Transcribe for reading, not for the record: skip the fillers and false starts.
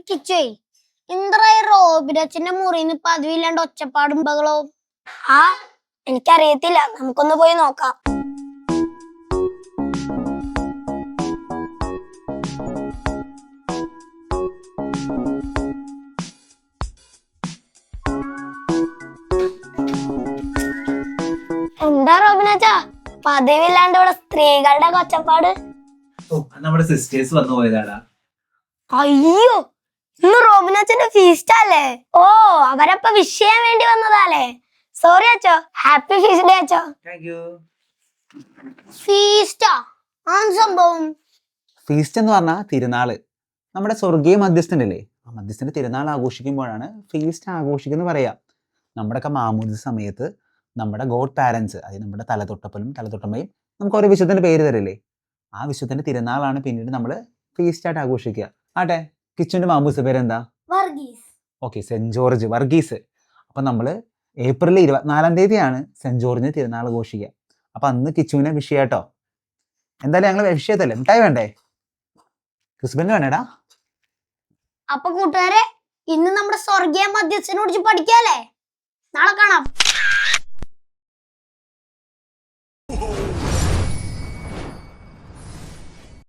കിച്ചേ എന്തായി റോബിനച്ഛന്റെ മുറിന്ന് പതിവില്ലാണ്ട് ഒച്ചപ്പാടും ബഹളോ? ആ എനിക്കറിയത്തില്ല, നമുക്കൊന്ന് പോയി നോക്കാം. എന്താ റോബിനച്ചാ പതിവില്ലാണ്ട് ഇവിടെ സ്ത്രീകളുടെ ഒച്ചപ്പാട്? നമ്മുടെ സിസ്റ്റേഴ്സ് വന്നു പോയതാടാ. അയ്യോ, ഇന്ന് റോബിനച്ചന്റെ ഫീസ്റ്റ് അല്ലേ? ഓ, അവരപ്പ വിഷയം വേണ്ടി വന്നതാലേ. സോറി അച്ചോ, ഹാപ്പി ഫീസ്റ്റ് ഡേ അച്ചോ. ഫീസ്റ്റാ? ആ സംഭവം ഫീസ്റ്റ് എന്ന് പറഞ്ഞാൽ തിരുനാള്. നമ്മുടെ സ്വർഗീയ മധ്യസ്ഥനല്ലേ, ആ മധ്യസ്ഥന്റെ തിരുനാൾ ആഘോഷിക്കുമ്പോഴാണ് ഫീസ്റ്റ് ആഘോഷിക്കുന്നത് പറയാ. നമ്മുടെയൊക്കെ മാമൂദി സമയത്ത് നമ്മുടെ ഗോഡ് പാരൻസ്, അതായത് നമ്മുടെ തലതൊട്ടപ്പനും തലതൊട്ടമ്മയും നമുക്ക് ഓരോ വിശുദ്ധന്റെ പേര് തരില്ലേ, ആ വിശുദ്ധന്റെ തിരുനാളാണ് പിന്നീട് നമ്മൾ ഫീസ്റ്റ് ആയിട്ട് ആഘോഷിക്കുക. ആട്ടെ, കിച്ചുവിന്റെ മാമൂസ് പേരെന്താ? Varghese. Okay, saint George Varghese. അപ്പൊ നമ്മൾ ഏപ്രിൽ 24 സെന്റ് ജോർജിന് തിരുനാൾ ആഘോഷിക്കുക. അപ്പൊ അന്ന് കിച്ചുവിനെ വിഷയാട്ടോ. എന്തായാലും ഞങ്ങൾ വിഷയത്തല്ലേ, മിഠായി വേണ്ടേ? ക്രിസ്ബന് വേണേടാ. അപ്പൊ കൂട്ടുകാരെ, ഇന്ന് നമ്മുടെ സ്വർഗീയ മധ്യസ്ഥനെ കുറിച്ച് പഠിക്കാല്ലേ? നാളെ കാണാം.